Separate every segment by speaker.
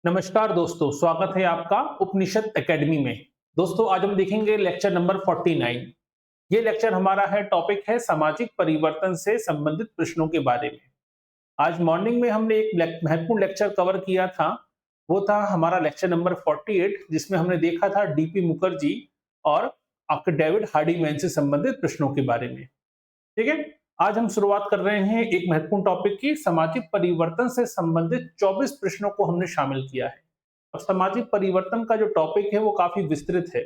Speaker 1: नमस्कार दोस्तों, स्वागत है आपका उपनिषद एकेडमी में। दोस्तों, आज हम देखेंगे लेक्चर नंबर 49। ये लेक्चर हमारा है, टॉपिक है सामाजिक परिवर्तन से संबंधित प्रश्नों के बारे में। आज मॉर्निंग में हमने एक महत्वपूर्ण लेक्चर कवर किया था। वो था हमारा लेक्चर नंबर 48, जिसमें हमने देखा था डीपी मुखर्जी और आपके डेविड हार्डीमैन से संबंधित प्रश्नों के बारे में। ठीक है, आज हम शुरुआत कर रहे हैं एक महत्वपूर्ण टॉपिक की। सामाजिक परिवर्तन से संबंधित 24 प्रश्नों को हमने शामिल किया है। अब सामाजिक परिवर्तन का जो टॉपिक है वो काफी विस्तृत है,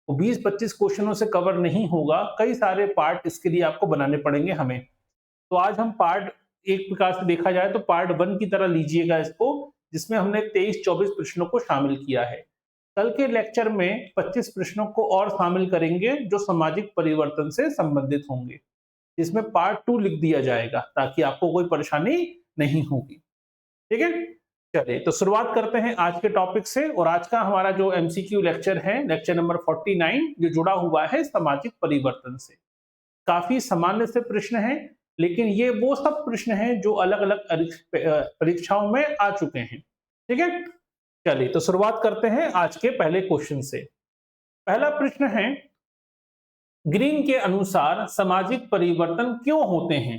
Speaker 1: वो 20-25 क्वेश्चनों से कवर नहीं होगा। कई सारे पार्ट इसके लिए आपको बनाने पड़ेंगे हमें। तो आज हम पार्ट, एक प्रकार से देखा जाए तो पार्ट 1 की तरह लीजिएगा इसको, जिसमें हमने 23-24 प्रश्नों को शामिल किया है। कल के लेक्चर में 25 प्रश्नों को और शामिल करेंगे जो सामाजिक परिवर्तन से संबंधित होंगे, जिसमें पार्ट 2 लिख दिया जाएगा ताकि आपको कोई परेशानी नहीं होगी। ठीक है, चलिए तो शुरुआत करते हैं आज के टॉपिक से। और आज का हमारा जो एमसीक्यू लेक्चर है, लेक्चर नंबर 49, जो जुड़ा हुआ है सामाजिक परिवर्तन से। काफी सामान्य से प्रश्न है, लेकिन ये वो सब प्रश्न हैं जो अलग अलग परीक्षाओं में आ चुके हैं। ठीक है, चलिए तो शुरुआत करते हैं आज के पहले क्वेश्चन से। पहला प्रश्न है, ग्रीन के अनुसार सामाजिक परिवर्तन क्यों होते हैं?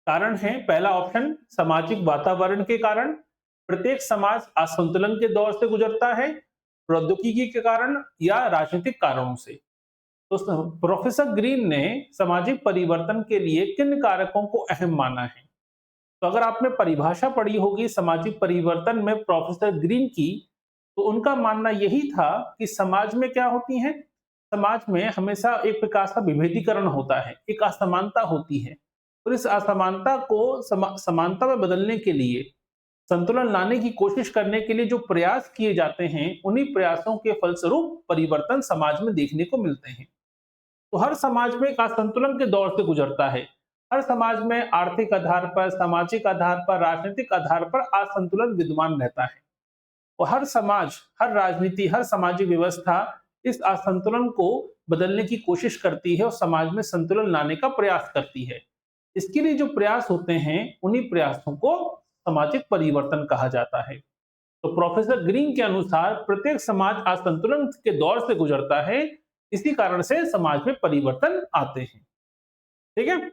Speaker 1: कारण है पहला ऑप्शन, सामाजिक वातावरण के कारण। प्रत्येक समाज असंतुलन के दौर से गुजरता है, प्रौद्योगिकी के कारण या राजनीतिक कारणों से। तो प्रोफेसर ग्रीन ने सामाजिक परिवर्तन के लिए किन कारकों को अहम माना है? तो अगर आपने परिभाषा पढ़ी होगी सामाजिक परिवर्तन में प्रोफेसर ग्रीन की, तो उनका मानना यही था कि समाज में क्या होती है, समाज में हमेशा एक प्रकार का विभेदीकरण होता है, एक असमानता होती है। और इस असमानता को समानता में बदलने के लिए, संतुलन लाने की कोशिश करने के लिए जो प्रयास किए जाते हैं, उन्हीं प्रयासों के फलस्वरूप परिवर्तन समाज में देखने को मिलते हैं। तो हर समाज में एक असंतुलन के दौर से गुजरता है। हर समाज में आर्थिक आधार पर, सामाजिक आधार पर, राजनीतिक आधार पर असंतुलन विद्यमान रहता है। और हर समाज, हर राजनीति, हर सामाजिक व्यवस्था इस असंतुलन को बदलने की कोशिश करती है और समाज में संतुलन लाने का प्रयास करती है। इसके लिए जो प्रयास होते हैं, उन्हीं प्रयासों को सामाजिक परिवर्तन कहा जाता है। तो प्रोफेसर ग्रीन के अनुसार प्रत्येक समाज असंतुलन के दौर से गुजरता है, इसी कारण से समाज में परिवर्तन आते हैं। ठीक है,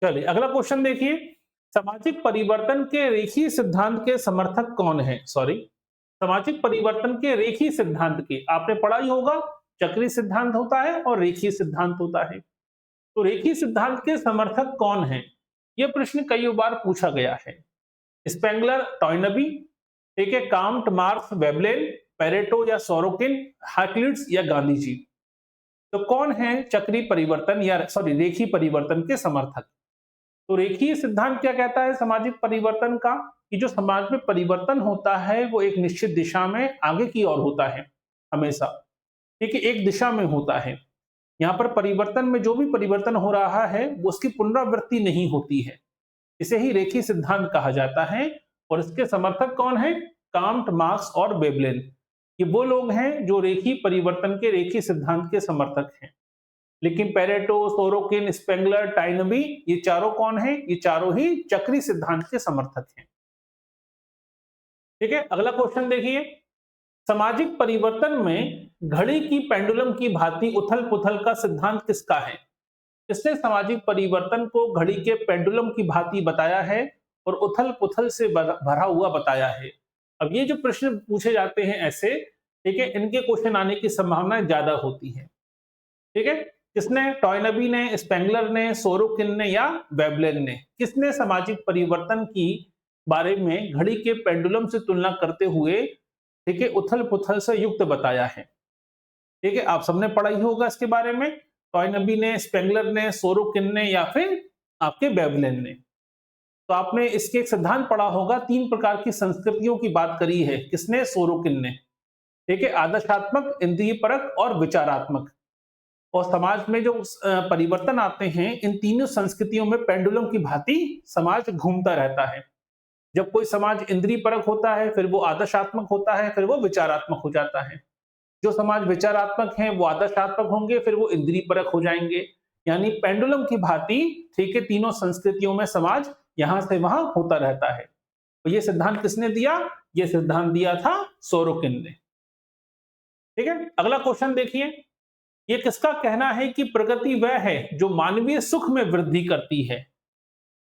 Speaker 1: चलिए अगला क्वेश्चन देखिए। सामाजिक परिवर्तन के रेखीय सिद्धांत के समर्थक कौन है? सामाजिक परिवर्तन के रेखीय सिद्धांत के आपने पढ़ा ही होगा, चक्रीय सिद्धांत होता है और रेखीय सिद्धांत होता है। तो रेखीय सिद्धांत के समर्थक कौन हैं? यह प्रश्न कई बार पूछा गया है। स्पेंगलर, टॉयनबी, ठीक है, काम्ट, मार्क्स, वेबलेन, पेरेटो या सोरोकिन, हार्टलिट्स या गांधी जी। तो कौन है चक्रीय परिवर्तन या रेखीय परिवर्तन के समर्थक? तो रेखीय सिद्धांत क्या कहता है सामाजिक परिवर्तन का, कि जो समाज में परिवर्तन होता है वो एक निश्चित दिशा में आगे की ओर होता है, हमेशा, ठीक है, एक दिशा में होता है। यहाँ पर परिवर्तन में जो भी परिवर्तन हो रहा है वो उसकी पुनरावृत्ति नहीं होती है। इसे ही रेखीय सिद्धांत कहा जाता है। और इसके समर्थक कौन है? काम्ट, मार्क्स और वेबलेन। ये वो लोग हैं जो रेखीय परिवर्तन के रेखीय सिद्धांत के समर्थक हैं। लेकिन पेरेटो, सोरोकिन, स्पेंगलर, टॉयनबी, ये चारों कौन है? ये चारों ही चक्रीय सिद्धांत के समर्थक हैं। ठीक है, अगला क्वेश्चन देखिए। सामाजिक परिवर्तन में घड़ी की पेंडुलम की भांति उथल पुथल का सिद्धांत किसका है? इसने सामाजिक परिवर्तन को घड़ी के पेंडुलम की भांति बताया है और उथल पुथल से भरा हुआ बताया है। अब ये जो प्रश्न पूछे जाते हैं ऐसे, ठीक है, इनके क्वेश्चन आने की संभावना ज्यादा होती है। ठीक है, किसने? टॉयनबी ने, स्पेंगलर ने, सोरोकिन ने या वेबलेन ने? किसने सामाजिक परिवर्तन की बारे में घड़ी के पेंडुलम से तुलना करते हुए, ठीक है, उथल पुथल से युक्त बताया है? ठीक है, आप सबने पढ़ा ही होगा इसके बारे में। टॉयनबी ने, स्पेंगलर ने, सोरोकिन ने या फिर आपके वेबलेन ने। तो आपने इसके एक सिद्धांत पढ़ा होगा, 3 प्रकार की संस्कृतियों की बात करी है। किसने? सोरोकिन ने। ठीक है, आदर्शात्मक, इंद्रिय परक और विचारात्मक। और समाज में जो परिवर्तन आते हैं, इन तीनों संस्कृतियों में पेंडुलम की भांति समाज घूमता रहता है। जब कोई समाज इंद्रिय परक होता है, फिर वो आदर्शात्मक होता है, फिर वो विचारात्मक हो जाता है। जो समाज विचारात्मक हैं वो आदर्शात्मक होंगे, फिर वो इंद्रिय परक हो जाएंगे। यानी पेंडुलम की भांति, ठीक है, तीनों संस्कृतियों में समाज यहां से वहां होता रहता है। तो ये सिद्धांत किसने दिया? ये सिद्धांत दिया था सोरोकिन ने। ठीक है, अगला क्वेश्चन देखिए, ये किसका कहना है कि प्रगति वह है जो मानवीय सुख में वृद्धि करती है?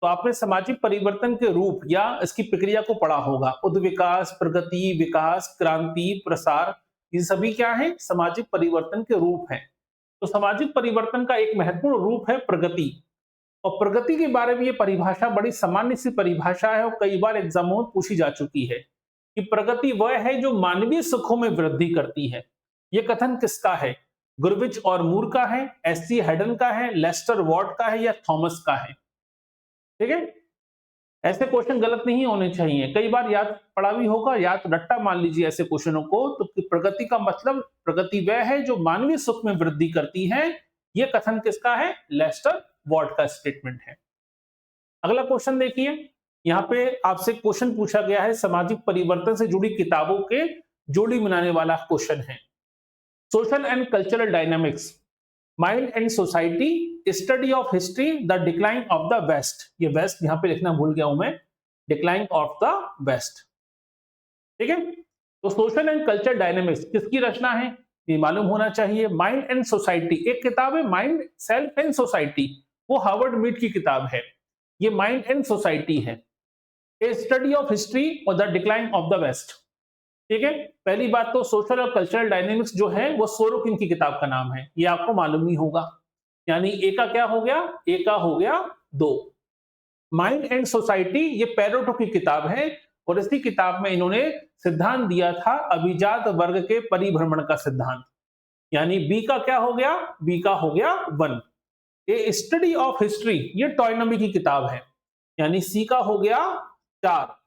Speaker 1: तो आपने सामाजिक परिवर्तन के रूप या इसकी प्रक्रिया को पढ़ा होगा। उद्विकास, प्रगति, विकास, क्रांति, प्रसार, ये सभी क्या है? सामाजिक परिवर्तन के रूप हैं। तो सामाजिक परिवर्तन का एक महत्वपूर्ण रूप है प्रगति। और प्रगति के बारे में ये परिभाषा बड़ी सामान्य सी परिभाषा है और कई बार एग्जामों में पूछी जा चुकी है कि प्रगति वह है जो मानवीय सुखों में वृद्धि करती है। ये कथन किसका है? गुरविच और मूर का है, एस.सी. हैडन का है, लेस्टर वॉर्ड का है या थॉमस का है? ठीक है, ऐसे क्वेश्चन गलत नहीं होने चाहिए। कई बार याद पढ़ा भी होगा, याद रट्टा मान लीजिए ऐसे क्वेश्चनों को। तो प्रगति का मतलब, प्रगति वह है जो मानवीय सुख में वृद्धि करती है। यह कथन किसका है? लेस्टर वॉर्ड का स्टेटमेंट है। अगला क्वेश्चन देखिए, यहाँ पे आपसे क्वेश्चन पूछा गया है, सामाजिक परिवर्तन से जुड़ी किताबों के जोड़ी बनाने वाला क्वेश्चन है। Social and cultural dynamics, mind and society, study of history, the decline of the west. ये वेस्ट यहां पे लिखना भूल गया हूं मैं, डिक्लाइन ऑफ द वेस्ट। ठीक है, तो सोशल एंड कल्चर डायनेमिक्स किसकी रचना है? ये मालूम होना चाहिए। माइंड एंड सोसाइटी एक किताब है, माइंड, सेल्फ एंड सोसाइटी, वो हार्वर्ड मीड की किताब है। ये माइंड एंड सोसाइटी है। ए स्टडी ऑफ हिस्ट्री और the decline of the west. ठीक है, पहली बात तो सोशल और कल्चरल डायनेमिक्स जो है वो सोरोकिन की किताब का नाम है, ये आपको मालूम ही होगा। यानी ए का क्या हो गया? ए का हो गया 2। माइंड एंड सोसाइटी ये पेरेटो की किताब है और इसी किताब में इन्होंने सिद्धांत दिया था अभिजात वर्ग के परिभ्रमण का सिद्धांत। यानी बी का क्या हो गया? बी का हो गया 1। ए स्टडी ऑफ हिस्ट्री ये टॉयनमी की किताब है, यानी सी का हो गया 4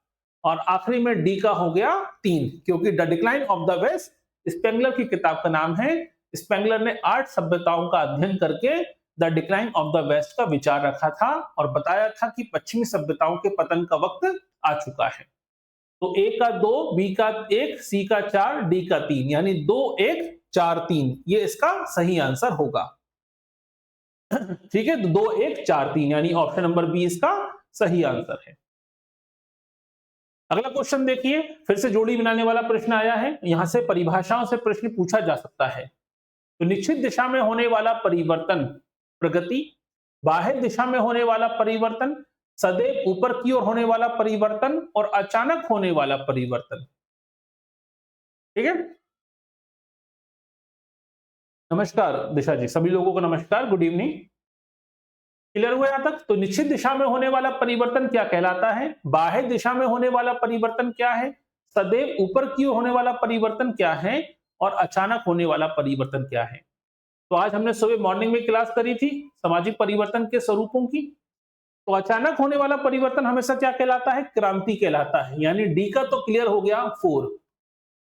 Speaker 1: और आखिरी में डी का हो गया 3, क्योंकि the decline of the west Spengler की किताब का नाम है। स्पेंगलर ने 8 सभ्यताओं का अध्ययन करके the decline of the west का विचार रखा था और बताया था कि पश्चिमी सभ्यताओं के पतन का वक्त आ चुका है। तो ए का 2, बी का 1, सी का 4, डी का 3, यानी 2 1 4 3, ये इसका सही आंसर होगा। ठीक है, तो 2 1 4 3 यानी ऑप्शन नंबर बी इसका सही आंसर है। अगला क्वेश्चन देखिए, फिर से जोड़ी बनाने वाला प्रश्न आया है। यहां से परिभाषाओं से प्रश्न पूछा जा सकता है। तो निश्चित दिशा में होने वाला परिवर्तन प्रगति, बाह्य दिशा में होने वाला परिवर्तन, सदैव ऊपर की ओर होने वाला परिवर्तन और अचानक होने वाला परिवर्तन। ठीक है, नमस्कार दिशा जी, सभी लोगों को नमस्कार, गुड इवनिंग। क्लियर हुआ यहां तक? तो निश्चित दिशा में होने वाला परिवर्तन क्या कहलाता है? बाह्य दिशा में होने वाला परिवर्तन क्या है? सदैव ऊपर की ओर होने वाला परिवर्तन क्या है? और अचानक होने वाला परिवर्तन क्या है? तो आज हमने सुबह मॉर्निंग में क्लास करी थी सामाजिक परिवर्तन के स्वरूपों की। तो अचानक होने वाला परिवर्तन हमेशा क्या कहलाता है? क्रांति कहलाता है, यानी डी का तो क्लियर हो गया 4।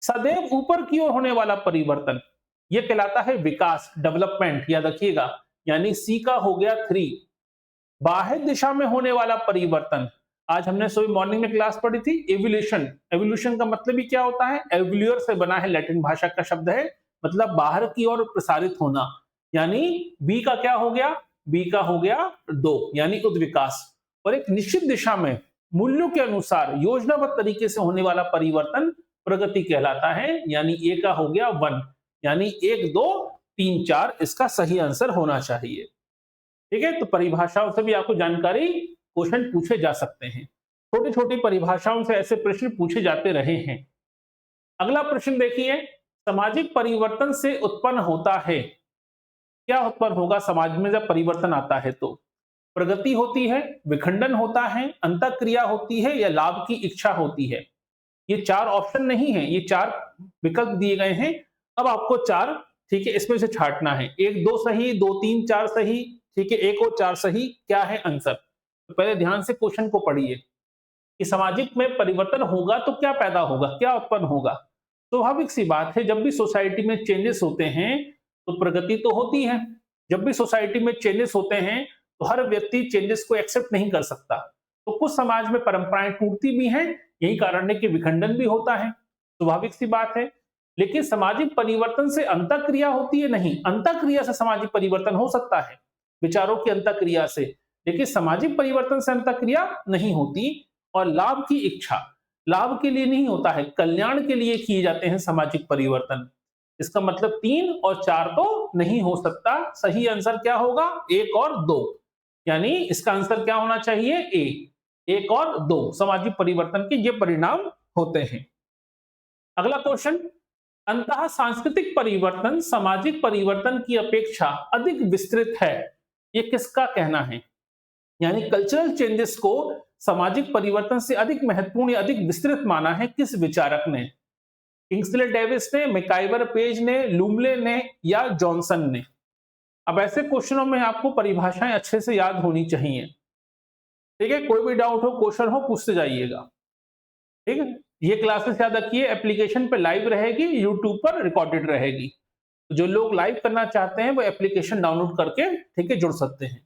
Speaker 1: सदैव ऊपर की ओर होने वाला परिवर्तन यह कहलाता है विकास, डेवलपमेंट, याद रखिएगा, यानी सी का हो गया 3। बाह्य दिशा में होने वाला परिवर्तन, आज हमने सुबह मॉर्निंग में क्लास पढ़ी थी एवोल्यूशन। एवोल्यूशन का मतलब ही क्या होता है? एवोल्यूअर से बना है, लैटिन भाषा का शब्द है, मतलब बाहर की ओर प्रसारित होना। यानी बी का क्या हो गया? बी का हो गया 2, यानी उद्विकास। और एक निश्चित दिशा में मूल्यों के अनुसार योजनाबद्ध तरीके से होने वाला परिवर्तन प्रगति कहलाता है, यानी ए का हो गया 1, यानी 1 2 3 4 इसका सही आंसर होना चाहिए। ठीक है, तो परिभाषाओं से भी आपको जानकारी, क्वेश्चन पूछे जा सकते हैं। छोटी छोटी परिभाषाओं से ऐसे प्रश्न पूछे जाते रहे हैं। अगला प्रश्न देखिए, सामाजिक परिवर्तन से उत्पन्न होता है, क्या उत्पन्न होगा समाज में जब परिवर्तन आता है? तो प्रगति होती है, विखंडन होता है, अंतःक्रिया होती है या लाभ की इच्छा होती है? ये 4 ऑप्शन नहीं है, ये 4 विकल्प दिए गए हैं। अब आपको 4, ठीक है, इसमें से छांटना है। 1 2 सही, 2 3 4 सही, ठीक है, 1 और 4 सही, क्या है आंसर? तो पहले ध्यान से क्वेश्चन को पढ़िए कि सामाजिक में परिवर्तन होगा तो क्या पैदा होगा, क्या उत्पन्न होगा? स्वाभाविक सी बात है, जब भी सोसाइटी में चेंजेस होते हैं तो प्रगति तो होती है। जब भी सोसाइटी में चेंजेस होते हैं तो हर व्यक्ति चेंजेस को एक्सेप्ट नहीं कर सकता, तो कुछ समाज में परंपराएं टूटती भी हैं, यही कारण है कि विखंडन भी होता है, स्वाभाविक सी बात है। लेकिन सामाजिक परिवर्तन से अंतःक्रिया होती है? नहीं, अंतःक्रिया से सामाजिक परिवर्तन हो सकता है, विचारों की अंतःक्रिया से, लेकिन सामाजिक परिवर्तन से अंतःक्रिया नहीं होती। और लाभ की इच्छा लाभ के लिए नहीं होता है, कल्याण के लिए किए जाते हैं सामाजिक परिवर्तन। इसका मतलब 3 और 4 तो नहीं हो सकता। सही आंसर क्या होगा? 1 और 2। यानी इसका आंसर क्या होना चाहिए? ए। 1 और 2 सामाजिक परिवर्तन के ये परिणाम होते हैं। अगला क्वेश्चन, अंतः सांस्कृतिक परिवर्तन सामाजिक परिवर्तन की अपेक्षा अधिक विस्तृत है, ये किसका कहना है? यानी कल्चरल चेंजेस को सामाजिक परिवर्तन से अधिक महत्वपूर्ण या अधिक विस्तृत माना है किस विचारक ने? किंग्सले डेविस ने, मैकाइवर पेज ने, लूमले ने या जॉनसन ने? अब ऐसे क्वेश्चनों में आपको परिभाषाएं अच्छे से याद होनी चाहिए। ठीक है, कोई भी डाउट हो, क्वेश्चन हो, पूछते जाइएगा। ठीक है, ये क्लासेस याद रखिए, एप्लीकेशन पे लाइव रहेगी, यूट्यूब पर रिकॉर्डेड रहेगी। जो लोग लाइव करना चाहते हैं वो एप्लीकेशन डाउनलोड करके ठीक है जुड़ सकते हैं।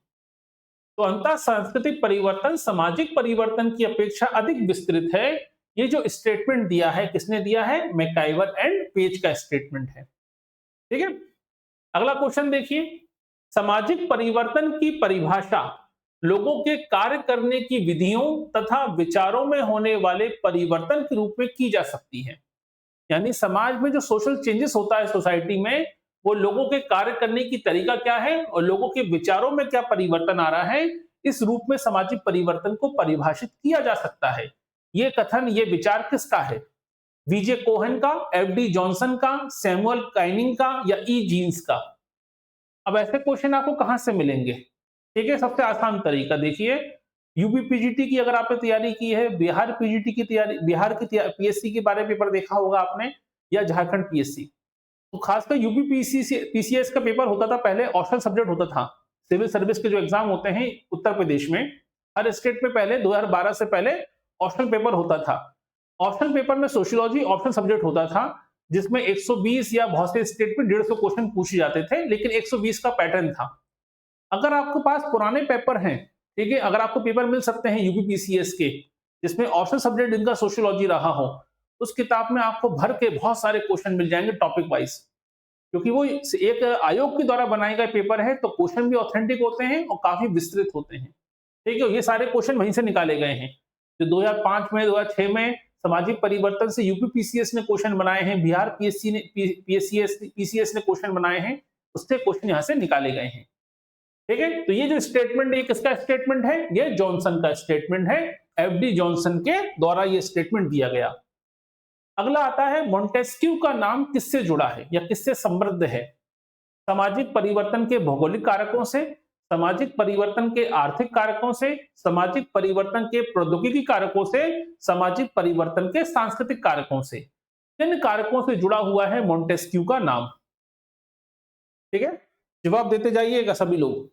Speaker 1: तो अंतर सांस्कृतिक परिवर्तन सामाजिक परिवर्तन की अपेक्षा अधिक विस्तृत है, ये जो स्टेटमेंट दिया है किसने दिया है? मैकाइवर एंड पेज का स्टेटमेंट है। ठीक है, अगला क्वेश्चन देखिए, सामाजिक परिवर्तन की परिभाषा लोगों के कार्य करने की विधियों तथा विचारों में होने वाले परिवर्तन के रूप में की जा सकती है। यानी समाज में जो सोशल चेंजेस होता है सोसाइटी में, वो लोगों के कार्य करने की तरीका क्या है और लोगों के विचारों में क्या परिवर्तन आ रहा है, इस रूप में सामाजिक परिवर्तन को परिभाषित किया जा सकता है। ये कथन, ये विचार किसका है? वीजे कोहेन का, एफडी जॉनसन का, सैमुअल काइनिंग का या ई जीन्स का? अब ऐसे क्वेश्चन आपको कहां से मिलेंगे? ठीक है, सबसे आसान तरीका देखिए, यूपी पीजीटी की अगर आपने तैयारी की है, बिहार पीजीटी की तैयारी, बिहार की पीएससी के बारे में पेपर देखा होगा आपने, या झारखंड पीएससी, तो खासकर यूपी पीसीएस का पेपर होता था पहले, ऑप्शनल सब्जेक्ट होता था। सिविल सर्विस के जो एग्जाम होते हैं उत्तर प्रदेश में, हर स्टेट में पहले 2012 से पहले ऑप्शनल पेपर होता था। ऑप्शनल पेपर में सोशियोलॉजी ऑप्शनल सब्जेक्ट होता था, जिसमें 120 या बहुत से स्टेट में 150 क्वेश्चन पूछे जाते थे, लेकिन 120 का पैटर्न था। अगर आपके पास पुराने पेपर हैं, ठीक है, अगर आपको पेपर मिल सकते हैं यूपी पीसीएस के, जिसमें ऑप्शनल सब्जेक्ट इनका सोशियोलॉजी रहा हो, उस किताब में आपको भर के बहुत सारे क्वेश्चन मिल जाएंगे टॉपिक वाइज, क्योंकि वो एक आयोग के द्वारा बनाए गए पेपर है, तो क्वेश्चन भी ऑथेंटिक होते हैं और काफी विस्तृत होते हैं। ठीक है, ये सारे क्वेश्चन वहीं से निकाले गए हैं, जो 2005 में 2006 में सामाजिक परिवर्तन से यूपी पीसीएस ने क्वेश्चन बनाए हैं, बिहार पीसीएस ने क्वेश्चन बनाए हैं, उससे क्वेश्चन यहाँ से निकाले गए हैं। ठीक है, तो ये जो स्टेटमेंट है किसका स्टेटमेंट है? ये जॉनसन का स्टेटमेंट है, एफडी जॉनसन के द्वारा ये स्टेटमेंट दिया गया। अगला आता है, मोंटेस्क्यू का नाम किससे जुड़ा है या किससे समृद्ध है? सामाजिक परिवर्तन के भौगोलिक कारकों से, सामाजिक परिवर्तन के आर्थिक कारकों से, सामाजिक परिवर्तन के प्रौद्योगिकी कारकों से, सामाजिक परिवर्तन के सांस्कृतिक कारकों से? किन कारकों से जुड़ा हुआ है मोंटेस्क्यू का नाम? ठीक है, जवाब देते जाइएगा सभी लोग।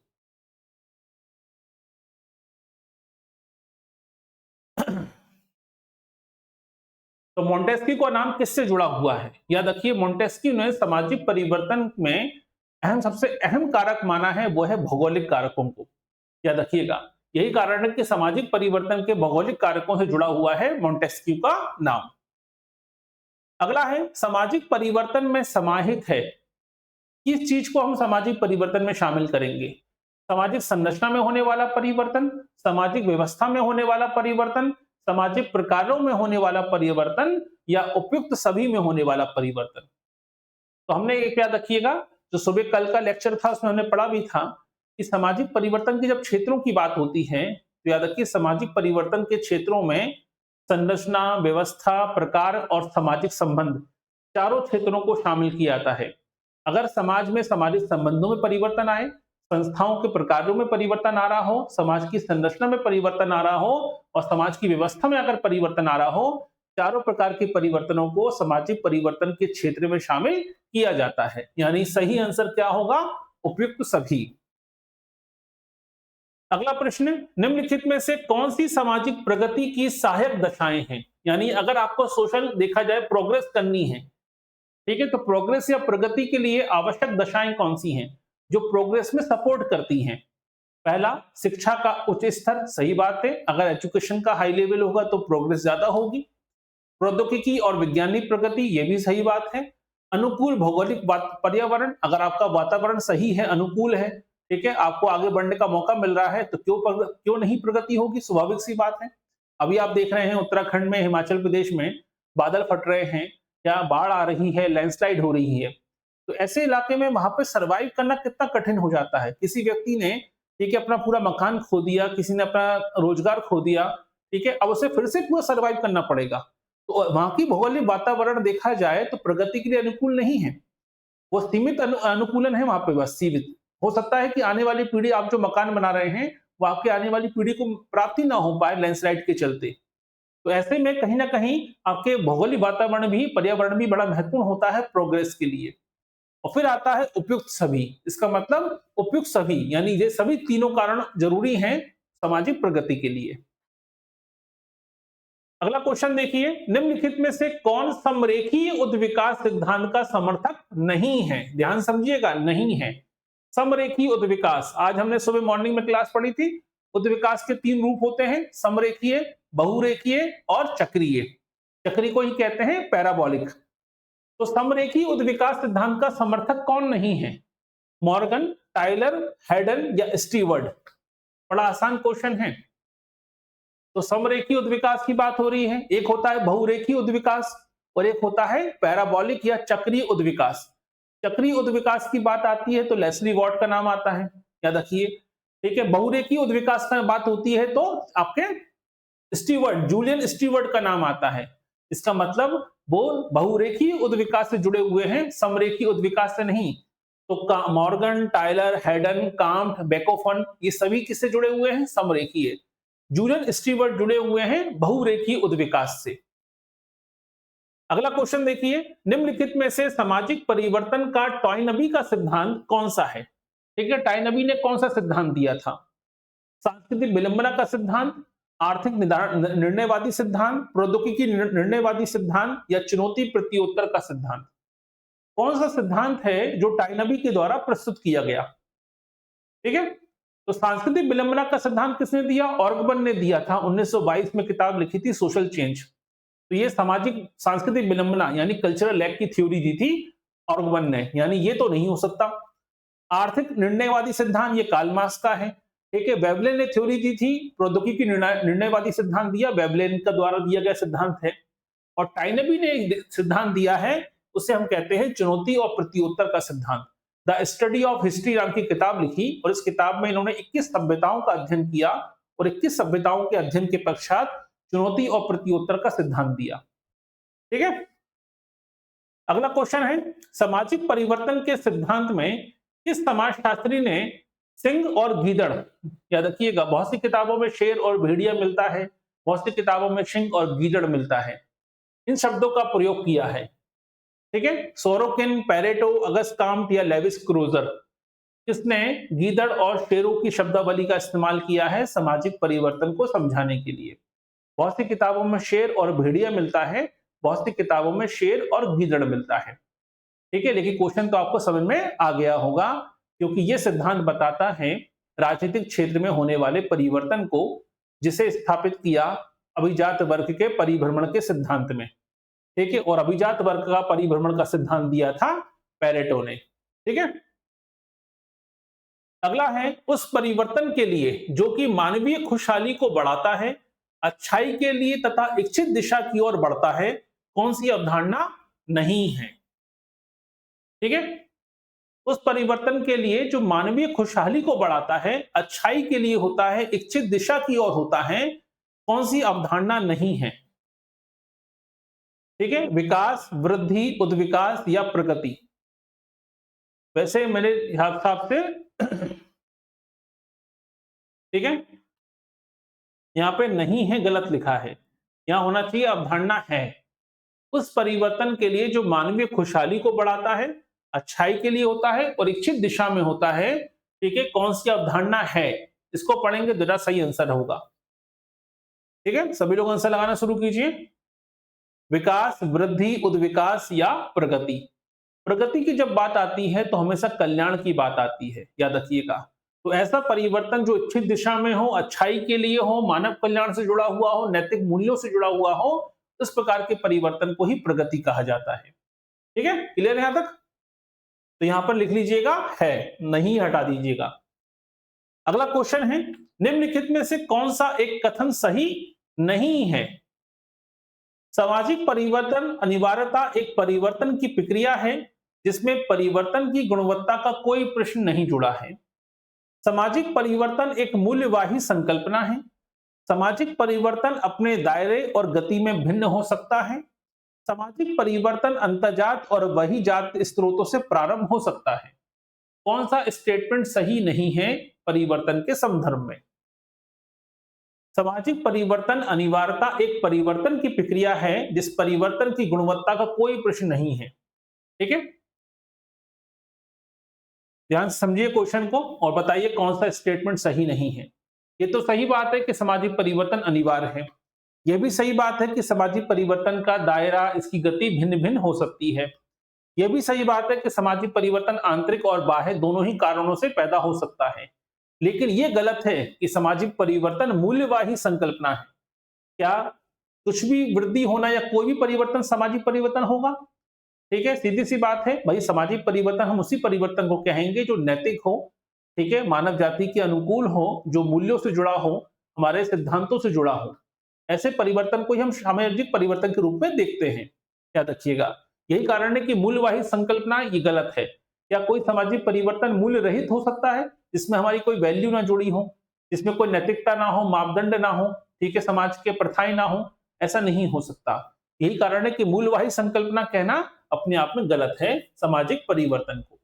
Speaker 1: तो मोंटेस्क्यू का नाम किससे जुड़ा हुआ है? याद रखिए, मोंटेस्क्यू ने सामाजिक परिवर्तन में सबसे अहम कारक माना है, वो है भौगोलिक कारकों को। याद रखिएगा, यही कारण है कि सामाजिक परिवर्तन के भौगोलिक कारकों से जुड़ा हुआ है मोंटेस्क्यू का नाम। अगला है, सामाजिक परिवर्तन में समाहित है, किस चीज को हम सामाजिक परिवर्तन में शामिल करेंगे? सामाजिक संरचना में होने वाला परिवर्तन, सामाजिक व्यवस्था में होने वाला परिवर्तन, सामाजिक प्रकारों में होने वाला परिवर्तन या उपयुक्त सभी में होने वाला परिवर्तन? तो हमने एक याद रखिएगा, जो सुबह कल का लेक्चर था उसमें हमने पढ़ा भी था कि सामाजिक परिवर्तन की जब क्षेत्रों की बात होती है, तो याद रखिए सामाजिक परिवर्तन के क्षेत्रों में संरचना, व्यवस्था, प्रकार और सामाजिक संबंध, चारों क्षेत्रों को शामिल किया जाता है। अगर समाज में सामाजिक संबंधों में परिवर्तन आए, संस्थाओं के प्रकारों में परिवर्तन आ रहा हो, समाज की संरचना में परिवर्तन आ रहा हो और समाज की व्यवस्था में अगर परिवर्तन आ रहा हो, चारों प्रकार के परिवर्तनों को सामाजिक परिवर्तन के क्षेत्र में शामिल किया जाता है। यानी सही आंसर क्या होगा? उपयुक्त सभी। अगला प्रश्न, निम्नलिखित में से कौन सी सामाजिक प्रगति की सहायक दशाएं हैं? यानी अगर आपको सोशल देखा जाए, प्रोग्रेस करनी है, ठीक है, तो प्रोग्रेस या प्रगति के लिए आवश्यक दशाएं कौन सी हैं जो प्रोग्रेस में सपोर्ट करती हैं? पहला, शिक्षा का उच्च स्तर, सही बात है, अगर एजुकेशन का हाई लेवल होगा तो प्रोग्रेस ज्यादा होगी। प्रौद्योगिकी और वैज्ञानिक प्रगति, ये भी सही बात है। अनुकूल भौगोलिक पर्यावरण, अगर आपका वातावरण सही है, अनुकूल है, ठीक है, आपको आगे बढ़ने का मौका मिल रहा है, तो क्यों नहीं प्रगति होगी? स्वाभाविक सी बात है। अभी आप देख रहे हैं उत्तराखंड में, हिमाचल प्रदेश में बादल फट रहे हैं या बाढ़ आ रही है, लैंडस्लाइड हो रही है। तो ऐसे इलाके में वहां पे सरवाइव करना कितना कठिन हो जाता है। किसी व्यक्ति ने, ठीक है, अपना पूरा मकान खो दिया, किसी ने अपना रोजगार खो दिया, ठीक है, अब उसे फिर से पूरा सरवाइव करना पड़ेगा। तो वहां की भौगोलिक वातावरण देखा जाए तो प्रगति के लिए अनुकूल नहीं है। वो सीमित अनुकूलन है वहां पे, बस सीमित। हो सकता है कि आने वाली पीढ़ी, आप जो मकान बना रहे हैं, वो आपके आने वाली पीढ़ी को प्राप्ति ना हो पाए लैंडस्लाइड के चलते। तो ऐसे में कहीं ना कहीं आपके भौगोलिक वातावरण भी, पर्यावरण भी बड़ा महत्वपूर्ण होता है प्रोग्रेस के लिए। और फिर आता है उपयुक्त सभी। इसका मतलब उपयुक्त सभी यानी ये सभी तीनों कारण जरूरी हैं सामाजिक प्रगति के लिए। अगला क्वेश्चन देखिए, निम्नलिखित में से कौन समरेखीय उद्विकास सिद्धांत का समर्थक नहीं है? ध्यान समझिएगा, नहीं है। समरेखीय उद्विकास, आज हमने सुबह मॉर्निंग में क्लास पढ़ी थी। उद्विकास के 3 रूप होते हैं, समरेखीय, बहुरेखीय और चक्रीय। चक्री को ही कहते हैं पैराबोलिक। तो समरेखीय उद्विकास सिद्धांत का समर्थक कौन नहीं है? मॉर्गन, टाइलर, हैडन या स्टीवर्ड? बड़ा आसान क्वेश्चन है। तो समरेखीय उद्विकास की बात हो रही है। एक होता है बहुरेखीय उद्विकास और एक होता है पैराबोलिक या चक्रीय उद्विकास। चक्रीय उद्विकास की बात आती है तो लेस्ली वॉट का नाम आता है, याद रखिए। ठीक है, बहुरेखीय उद्विकास का बात होती है तो आपके स्टीवर्ड, जूलियन स्टीवर्ड का नाम आता है। इसका मतलब वो बहुरेखीय उद्विकास से जुड़े हुए हैं, समरेखीय उद्विकास से नहीं। तो मॉर्गन, टाइलर, हैडन, काम्ट, बेकोफन, ये सभी किससे जुड़े हुए हैं? समरेखीय। जूलियन स्टीवर्ट जुड़े हुए हैं बहुरेखीय उद्विकास से। अगला क्वेश्चन देखिए, निम्नलिखित में से सामाजिक परिवर्तन का टॉयनबी का सिद्धांत कौन सा है? ठीक है, टॉयनबी ने कौन सा सिद्धांत दिया था? सांस्कृतिक विलंबना का सिद्धांत, आर्थिक निर्णयवादी सिद्धांत, प्रौद्योगिकी निर्णयवादी सिद्धांत या चुनौती प्रत्युत्तर का सिद्धांत? कौन सा सिद्धांत है जो टॉयनबी के द्वारा प्रस्तुत किया गया? ठीक है, तो सांस्कृतिक विलंबना का सिद्धांत किसने दिया? ऑर्गबन ने दिया था। 1922 में किताब लिखी थी सोशल चेंज। तो ये सामाजिक सांस्कृतिक विलंबना यानी कल्चरल लैग की थ्योरी दी थी ऑर्गबन ने, यानी ये तो नहीं हो सकता। आर्थिक निर्णयवादी सिद्धांत ये कार्ल मार्क्स का है। ठीक है, वेबलेन ने थ्योरी दी थी, प्रौद्योगिकी निर्णयवादी सिद्धांत दिया, वेबलेन का द्वारा दिया गया सिद्धांत है। और टॉयनबी ने सिद्धांत दिया है, उसे हम कहते हैं चुनौती और प्रत्युत्तर का सिद्धांत। द स्टडी ऑफ हिस्ट्री नाम की किताब लिखी और इस किताब में इन्होंने 21 सभ्यताओं का अध्ययन किया और 21 सभ्यताओं के अध्ययन के पश्चात चुनौती और प्रत्युत्तर का सिद्धांत दिया। ठीक है, अगला क्वेश्चन है, सामाजिक परिवर्तन के सिद्धांत में किस समाजशास्त्री ने सिंह और गीदड़, याद रखिएगा, बहुत सी किताबों में शेर और भेड़िया मिलता है, बहुत सी किताबों में सिंह और गीदड़ मिलता है, इन शब्दों का प्रयोग किया है? ठीक है, सोरोकिन, पेरेटो, अगस्ट काम्ट या लेविस क्रूजर? किसने गीदड़ और शेरों की शब्दावली का इस्तेमाल किया है सामाजिक परिवर्तन को समझाने के लिए? बहुत सी किताबों में शेर और भेड़िया मिलता है, बहुत सी किताबों में शेर और गीदड़ मिलता है। ठीक है, लेकिन क्वेश्चन तो आपको समझ में आ गया होगा, क्योंकि यह सिद्धांत बताता है राजनीतिक क्षेत्र में होने वाले परिवर्तन को, जिसे स्थापित किया अभिजात वर्ग के परिभ्रमण के सिद्धांत में। ठीक है, और अभिजात वर्ग का परिभ्रमण का सिद्धांत दिया था पेरेटो ने। ठीक है, अगला है, उस परिवर्तन के लिए जो कि मानवीय खुशहाली को बढ़ाता है, अच्छाई के लिए तथा इच्छित दिशा की ओर बढ़ता है, कौन सी अवधारणा नहीं है? ठीक है, उस परिवर्तन के लिए जो मानवीय खुशहाली को बढ़ाता है, अच्छाई के लिए होता है, इच्छित दिशा की ओर होता है, कौन सी अवधारणा नहीं है? ठीक है, विकास, वृद्धि, उद्विकास या प्रगति? वैसे मेरे हिसाब से ठीक है, यहां पे नहीं है, गलत लिखा है, यहां होना चाहिए अवधारणा है। उस परिवर्तन के लिए जो मानवीय खुशहाली को बढ़ाता है, अच्छाई के लिए होता है और इच्छित दिशा में होता है। ठीक है, कौन सी अवधारणा है? इसको पढ़ेंगे तो सही आंसर होगा। ठीक है, सभी लोग आंसर लगाना शुरू कीजिए। विकास, वृद्धि, उद्विकास या प्रगति? प्रगति की जब बात आती है तो हमेशा कल्याण की बात आती है, याद रखिएगा। तो ऐसा परिवर्तन जो इच्छित दिशा में हो, अच्छाई के लिए हो, मानव कल्याण से जुड़ा हुआ हो, नैतिक मूल्यों से जुड़ा हुआ हो, इस प्रकार के परिवर्तन को ही प्रगति कहा जाता है। ठीक है, क्लियर है यहां तक? तो यहां पर लिख लीजिएगा है, नहीं हटा दीजिएगा। अगला क्वेश्चन है, निम्नलिखित में से कौन सा एक कथन सही नहीं है। सामाजिक परिवर्तन अनिवार्यता एक परिवर्तन की प्रक्रिया है जिसमें परिवर्तन की गुणवत्ता का कोई प्रश्न नहीं जुड़ा है। सामाजिक परिवर्तन एक मूल्यवाही संकल्पना है। सामाजिक परिवर्तन अपने दायरे और गति में भिन्न हो सकता है। सामाजिक परिवर्तन अंतर्जात और वही जात स्रोतों से प्रारंभ हो सकता है। कौन सा स्टेटमेंट सही नहीं है परिवर्तन के संदर्भ में? सामाजिक परिवर्तन अनिवार्यता एक परिवर्तन की प्रक्रिया है जिस परिवर्तन की गुणवत्ता का कोई प्रश्न नहीं है। ठीक है, ध्यान से समझिए क्वेश्चन को और बताइए कौन सा स्टेटमेंट सही नहीं है। ये तो सही बात है कि सामाजिक परिवर्तन अनिवार्य है। यह भी सही बात है कि सामाजिक परिवर्तन का दायरा, इसकी गति भिन्न भिन्न हो सकती है। यह भी सही बात है कि सामाजिक परिवर्तन आंतरिक और बाह्य दोनों ही कारणों से पैदा हो सकता है। लेकिन यह गलत है कि सामाजिक परिवर्तन मूल्यवाही संकल्पना है। क्या कुछ भी वृद्धि होना या कोई भी परिवर्तन सामाजिक परिवर्तन होगा? ठीक है, सीधी सी बात है भाई, सामाजिक परिवर्तन हम उसी परिवर्तन को कहेंगे जो नैतिक हो, ठीक है, मानव जाति के अनुकूल हो, जो मूल्यों से जुड़ा हो, हमारे सिद्धांतों से जुड़ा हो। ऐसे परिवर्तन को ही हम सामाजिक परिवर्तन के रूप में देखते हैं। याद रखिएगा, यही कारण है कि मूल्यवाही संकल्पना ये गलत है। क्या कोई सामाजिक परिवर्तन मूल्य रहित हो सकता है जिसमें हमारी कोई वैल्यू ना जुड़ी हो, जिसमें कोई नैतिकता ना हो, मापदंड ना हो, ठीक है, समाज के प्रथाएं ना हो? ऐसा नहीं हो सकता। यही कारण है कि मूल्यवाही संकल्पना कहना अपने आप में गलत है सामाजिक परिवर्तन को।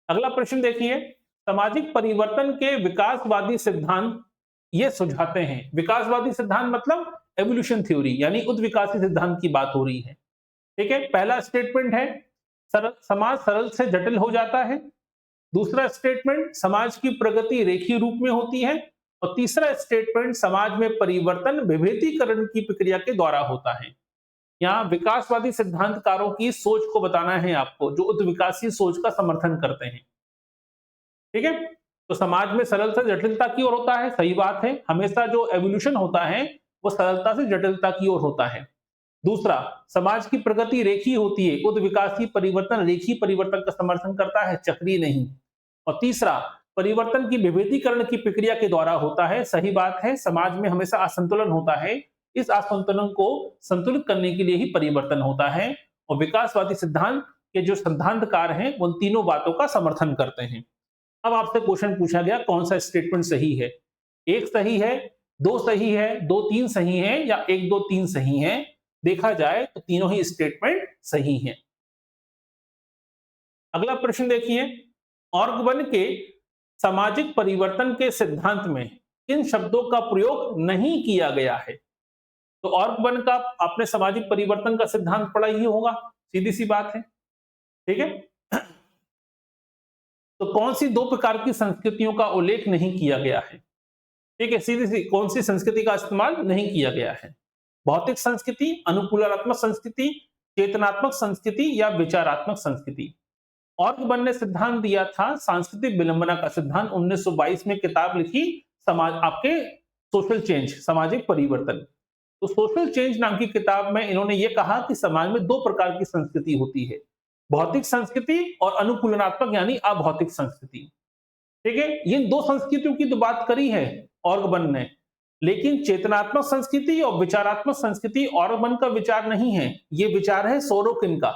Speaker 1: अगला प्रश्न देखिए, सामाजिक परिवर्तन के विकासवादी सिद्धांत ये सुझाते हैं। विकासवादी सिद्धांत मतलब एवोल्यूशन थ्योरी, यानी उद्विकासी सिद्धांत की बात हो रही है। ठीक है, पहला स्टेटमेंट है समाज सरल से जटिल हो जाता है। दूसरा स्टेटमेंट, समाज की प्रगति रेखीय रूप में होती है। और तीसरा स्टेटमेंट, समाज में परिवर्तन विभेदीकरण की प्रक्रिया के द्वारा होता है। यहाँ विकासवादी सिद्धांतकारों की सोच को बताना है आपको, जो उद्विकासी सोच का समर्थन करते हैं। ठीक है, तो समाज में सरल से जटिलता की ओर होता है, सही बात है। हमेशा जो एवोल्यूशन होता है वो सरलता से जटिलता की ओर होता है। दूसरा, समाज की प्रगति रेखीय होती है, उद्विकासी परिवर्तन रेखीय परिवर्तन का समर्थन करता है, चक्रीय नहीं। और तीसरा, परिवर्तन की विभेदीकरण की प्रक्रिया के द्वारा होता है, सही बात है। समाज में हमेशा असंतुलन होता है, इस असंतुलन को संतुलित करने के लिए ही परिवर्तन होता है। और विकासवादी सिद्धांत के जो सिद्धांतकार हैं उन तीनों बातों का समर्थन करते हैं। अब आपसे क्वेश्चन पूछा गया कौन सा स्टेटमेंट सही है? एक सही है, दो सही है, दो तीन सही है, या एक दो तीन सही है? देखा जाए तो तीनों ही स्टेटमेंट सही हैं। अगला प्रश्न देखिए, ऑर्गन के सामाजिक परिवर्तन के सिद्धांत में किन शब्दों का प्रयोग नहीं किया गया है? तो ऑर्गन का आपने सामाजिक परिवर्तन का सिद्धांत पढ़ा ही होगा, सीधी सी बात है। ठीक है, तो कौन सी दो प्रकार की संस्कृतियों का उल्लेख नहीं किया गया है? ठीक है, सीधी सी कौन सी संस्कृति का इस्तेमाल नहीं किया गया है? भौतिक संस्कृति, अनुकूलनात्मक संस्कृति, चेतनात्मक संस्कृति या विचारात्मक संस्कृति? ऑर्गन ने सिद्धांत दिया था सांस्कृतिक विलंबना का सिद्धांत, 1922 में किताब लिखी समाज आपके सोशल चेंज, सामाजिक परिवर्तन। तो सोशल चेंज नाम की किताब में इन्होंने ये कहा कि समाज में दो प्रकार की संस्कृति होती है, भौतिक संस्कृति और अनुकूलनात्मक यानी अभौतिक संस्कृति। ठीक है, ये दो संस्कृतियों की तो बात करी है ऑर्गन ने, लेकिन चेतनात्मक संस्कृति और विचारात्मक संस्कृति ऑर्गन का विचार नहीं है, ये विचार है सोरोकिन का।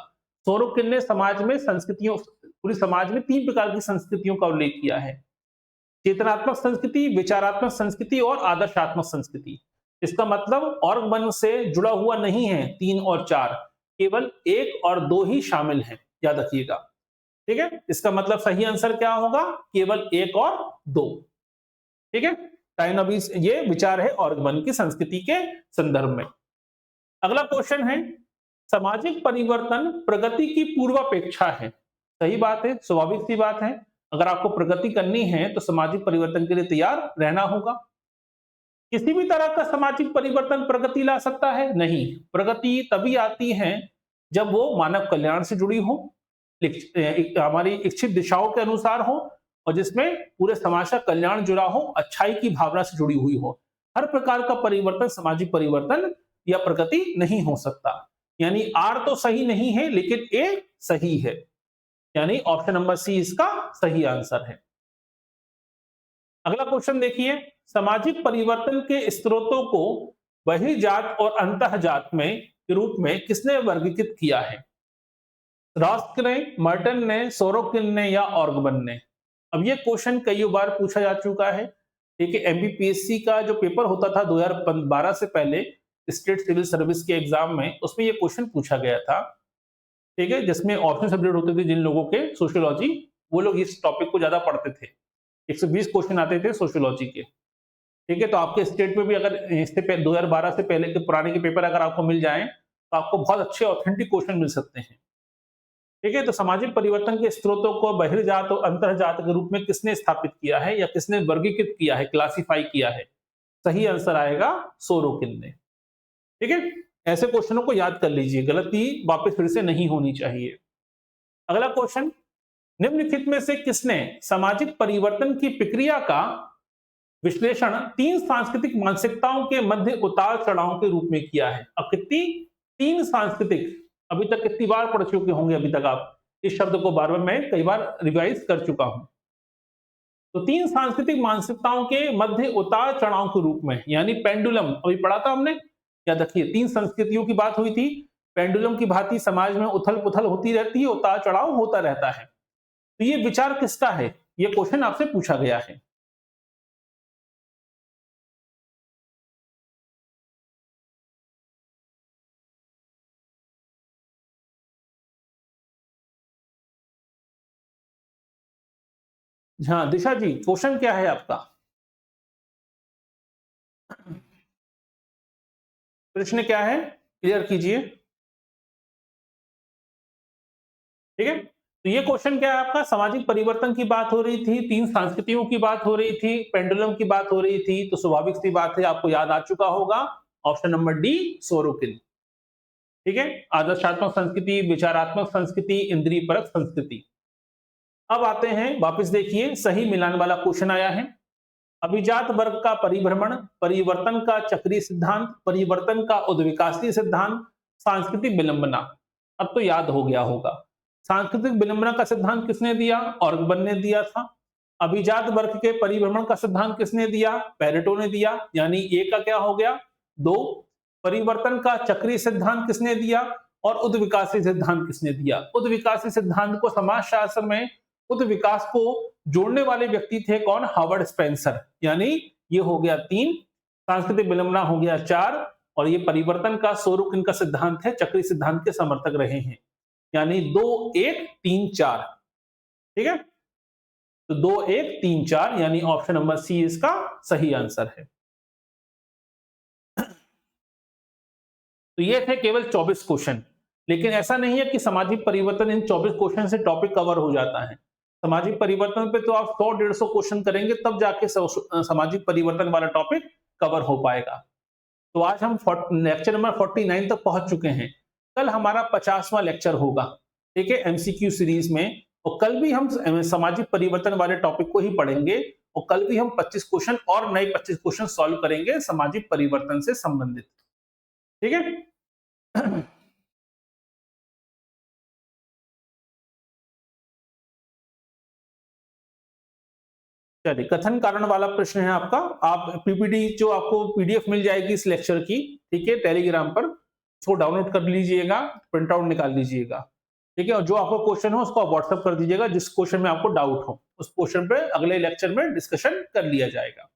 Speaker 1: सोरोकिन ने समाज में संस्कृतियों, पूरे समाज में तीन प्रकार की संस्कृतियों का उल्लेख किया है, चेतनात्मक संस्कृति, विचारात्मक संस्कृति और आदर्शात्मक संस्कृति। इसका मतलब ऑर्गन से जुड़ा हुआ नहीं है तीन और चार, केवल एक और दो ही शामिल हैं, याद रखिएगा। ठीक है, इसका मतलब सही आंसर क्या होगा? केवल एक और दो। ठीक है, टाइनोबी ये विचार है ऑर्गन की संस्कृति के संदर्भ में। अगला क्वेश्चन है, सामाजिक परिवर्तन प्रगति की पूर्वापेक्षा है। सही बात है, स्वाभाविक सी बात है। अगर आपको प्रगति करनी है तो सामाजिक परिवर्तन के लिए तैयार रहना होगा। किसी भी तरह का सामाजिक परिवर्तन प्रगति ला सकता है? नहीं, प्रगति तभी आती है जब वो मानव कल्याण से जुड़ी हो, हमारी इच्छित दिशाओं के अनुसार हो, और जिसमें पूरे समाज का कल्याण जुड़ा हो, अच्छाई की भावना से जुड़ी हुई हो। हर प्रकार का परिवर्तन सामाजिक परिवर्तन या प्रगति नहीं हो सकता। यानी आर तो सही नहीं है, लेकिन ए सही है, यानी ऑप्शन नंबर सी इसका सही आंसर है। अगला क्वेश्चन देखिए, सामाजिक परिवर्तन के स्रोतों को बहिर्जात और अंतःजात में के रूप में किसने वर्गीकृत किया है? रॉस्क ने, मर्टन ने, सोरोकिन ने या ऑर्गबन ने? अब ये क्वेश्चन कई बार पूछा जा चुका है। ठीक है, एमबीपीएससी का जो पेपर होता था 2012 से पहले स्टेट सिविल सर्विस के एग्जाम में, उसमें ये क्वेश्चन पूछा गया था। ठीक है, जिसमें ऑप्शन सब्जेक्ट होते थे जिन लोगों के सोशियोलॉजी, वो लोग इस टॉपिक को ज्यादा पढ़ते थे। 120 क्वेश्चन आते थे सोशियोलॉजी के। ठीक है, तो आपके स्टेट में भी अगर इससे 2012 से पहले के पुराने के पेपर अगर आपको मिल जाएं तो आपको बहुत अच्छे ऑथेंटिक क्वेश्चन मिल सकते हैं। ठीक है, तो सामाजिक परिवर्तन के स्रोतों को बहिर्जात और अंतर्जात के रूप में किसने स्थापित किया है या किसने वर्गीकृत किया है, क्लासिफाई किया है? सही आंसर आएगा सोरोकिन ने। ठीक है, ऐसे क्वेश्चनों को याद कर लीजिए, गलती वापस फिर से नहीं होनी चाहिए। अगला क्वेश्चन, निम्नलिखित में से किसने सामाजिक परिवर्तन की प्रक्रिया का विश्लेषण 3 सांस्कृतिक मानसिकताओं के मध्य उतार चढ़ाव के रूप में किया है? अब कितनी? 3 सांस्कृतिक। अभी तक कितनी बार पढ़ चुके होंगे अभी तक आप इस शब्द को? बार बार मैं कई बार रिवाइज कर चुका हूं। तो 3 सांस्कृतिक मानसिकताओं के मध्य उतार चढ़ाव के रूप में, यानी पेंडुलम, अभी पढ़ा था हमने, याद रखिए 3 संस्कृतियों की बात हुई थी। पेंडुलम की भांति समाज में उथल पुथल होती रहती है, उतार चढ़ाव होता रहता है। तो ये विचार किसका है? ये क्वेश्चन आपसे पूछा गया है। हाँ दिशा जी, क्वेश्चन क्या है आपका? प्रश्न क्या है, क्लियर कीजिए। ठीक है, तो ये क्वेश्चन क्या है आपका? सामाजिक परिवर्तन की बात हो रही थी, 3 संस्कृतियों की बात हो रही थी, पेंडुलम की बात हो रही थी, तो स्वाभाविक सी बात है आपको याद आ चुका होगा ऑप्शन नंबर डी, सोरोकिन। ठीक है, आदर्शात्मक संस्कृति, विचारात्मक संस्कृति, इंद्रिय परक संस्कृति। अब आते हैं, वापस देखिए, सही मिलान वाला क्वेश्चन आया है। अभिजात वर्ग का परिभ्रमण, परिवर्तन का चक्रीय सिद्धांत, परिवर्तन का उद्विकासीय सिद्धांत, सांस्कृतिक विलंबना। अब तो याद हो गया होगा। सांस्कृतिक विलंबना का सिद्धांत किसने दिया? ऑर्गबन ने दिया था। अभिजात वर्ग के परिभ्रमण का सिद्धांत किसने दिया? पेरेटो ने दिया। यानी ए का क्या हो गया? 2। परिवर्तन का चक्रीय सिद्धांत किसने दिया? और उद्विकासीय सिद्धांत किसने दिया? उद्विकासीय सिद्धांत को समाजशास्त्र में उद्विकास को जोड़ने वाले व्यक्ति थे कौन? Harvard Spencer. यानी ये हो गया 3, सांस्कृतिक विलंबना हो गया 4, और ये परिवर्तन का सोरोकिन का सिद्धांत है, चक्रीय सिद्धांत के समर्थक रहे हैं। यानी 2, 1, 3, 4। ठीक है, तो 2, 1, 3, 4 यानी ऑप्शन नंबर सी इसका सही आंसर है। तो ये थे केवल 24 क्वेश्चन, लेकिन ऐसा नहीं है कि सामाजिक परिवर्तन इन 24 क्वेश्चन से टॉपिक कवर हो जाता है। सामाजिक परिवर्तन पे तो आप 100-150 क्वेश्चन करेंगे तब जाके सामाजिक परिवर्तन वाला टॉपिक कवर हो पाएगा। तो आज हम लेक्चर नंबर 49 तक पहुंच चुके हैं। कल हमारा 50वां लेक्चर होगा, ठीक है, एमसीक्यू सीरीज में, और कल भी हम सामाजिक परिवर्तन वाले टॉपिक को ही पढ़ेंगे, और कल भी हम 25 क्वेश्चन और नए 25 क्वेश्चन सॉल्व करेंगे सामाजिक परिवर्तन से संबंधित। ठीक है। चलिए, कथन कारण वाला प्रश्न है आपका। आप पीपीटी जो आपको पीडीएफ मिल जाएगी इस लेक्चर की, ठीक है, टेलीग्राम पर, उसको डाउनलोड कर लीजिएगा, प्रिंट आउट निकाल लीजिएगा। ठीक है, और जो आपको क्वेश्चन हो उसको व्हाट्सएप कर दीजिएगा, जिस क्वेश्चन में आपको डाउट हो उस क्वेश्चन पे अगले लेक्चर में डिस्कशन कर लिया जाएगा।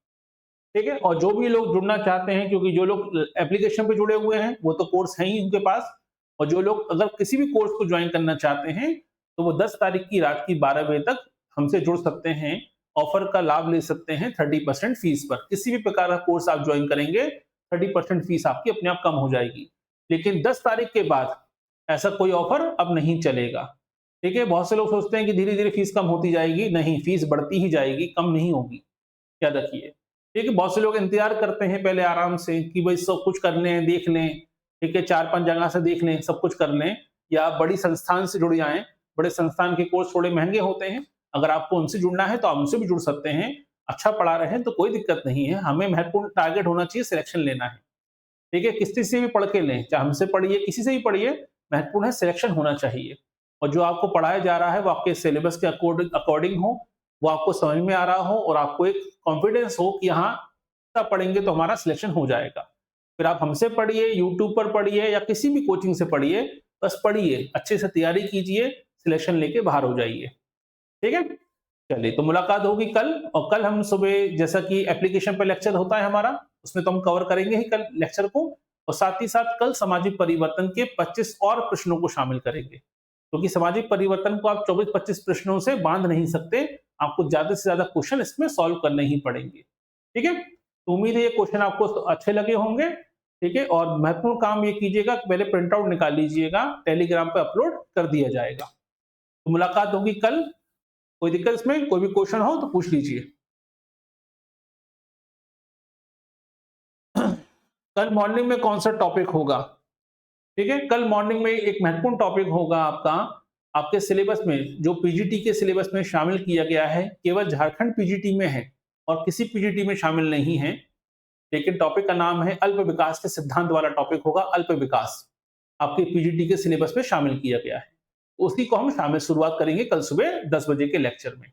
Speaker 1: ठीक है, और जो भी लोग जुड़ना चाहते हैं, क्योंकि जो लोग एप्लीकेशन पे जुड़े हुए हैं वो तो कोर्स है ही उनके पास, और जो लोग अगर किसी भी कोर्स को ज्वाइन करना चाहते हैं तो वो 10 तारीख की रात की 12 बजे तक हमसे जुड़ सकते हैं, ऑफर का लाभ ले सकते हैं 30% फीस पर। किसी भी प्रकार का कोर्स आप ज्वाइन करेंगे 30% फीस आपकी अपने आप कम हो जाएगी, लेकिन 10 तारीख के बाद ऐसा कोई ऑफर अब नहीं चलेगा। ठीक है, बहुत से लोग सोचते हैं कि धीरे धीरे फीस कम होती जाएगी, नहीं, फीस बढ़ती ही जाएगी, कम नहीं होगी, याद रखिए। ठीक है, बहुत से लोग इंतजार करते हैं पहले आराम से कि भाई सब कुछ कर लें, देख लें, ठीक है, 4-5 जगह से देख लें, सब कुछ कर लें, या बड़ी संस्थान से जुड़ जाएं। बड़े संस्थान के कोर्स थोड़े महंगे होते हैं, अगर आपको उनसे जुड़ना है तो आप उनसे भी जुड़ सकते हैं, अच्छा पढ़ा रहे हैं तो कोई दिक्कत नहीं है। हमें महत्वपूर्ण टारगेट होना चाहिए, सिलेक्शन लेना है। ठीक है, किसी से भी पढ़ के लें, चाहे हमसे पढ़िए, किसी से भी पढ़िए, महत्वपूर्ण है सिलेक्शन होना चाहिए, और जो आपको पढ़ाया जा रहा है वो आपके सिलेबस के अकॉर्डिंग हो, वो आपको समझ में आ रहा हो, और आपको एक कॉन्फिडेंस हो कि हाँ पढ़ेंगे तो हमारा सिलेक्शन हो जाएगा। फिर आप हमसे पढ़िए, यूट्यूब पर पढ़िए या किसी भी कोचिंग से पढ़िए, बस पढ़िए, अच्छे से तैयारी कीजिए, सिलेक्शन लेके बाहर हो जाइए। ठीक है? चलिए, तो मुलाकात होगी कल, और कल हम सुबह जैसा कि एप्लीकेशन पे लेक्चर होता है हमारा, उसमें तो हम कवर करेंगे ही कल लेक्चर को, और साथ ही साथ कल सामाजिक परिवर्तन के 25 और प्रश्नों को शामिल करेंगे। क्योंकि सामाजिक परिवर्तन को आप 24-25 प्रश्नों से बांध नहीं सकते, आपको ज्यादा से ज्यादा क्वेश्चन इसमें सॉल्व करने ही पड़ेंगे। ठीक है? तो उम्मीद है ये क्वेश्चन आपको अच्छे लगे होंगे। ठीक है? और महत्वपूर्ण काम ये कीजिएगा कि पहले प्रिंट आउट निकाल लीजिएगा, टेलीग्राम पे अपलोड कर दिया जाएगा। तो मुलाकात होगी कल। कोई दिक्कत इसमें, कोई भी क्वेश्चन हो तो पूछ लीजिए। कल मॉर्निंग में कौन सा टॉपिक होगा? ठीक है, कल मॉर्निंग में एक महत्वपूर्ण टॉपिक होगा आपका, आपके सिलेबस में जो पीजीटी के सिलेबस में शामिल किया गया है, केवल झारखंड पीजीटी में है और किसी पीजीटी में शामिल नहीं है। लेकिन टॉपिक का नाम है अल्प विकास के सिद्धांत वाला टॉपिक होगा, अल्प विकास आपके पीजीटी के सिलेबस में शामिल किया गया है। उसी को हम शामिल शुरुआत करेंगे कल सुबह 10 बजे के लेक्चर में।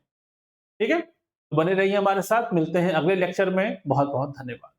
Speaker 1: ठीक है, तो बने रहिए हमारे साथ, मिलते हैं अगले लेक्चर में। बहुत बहुत धन्यवाद।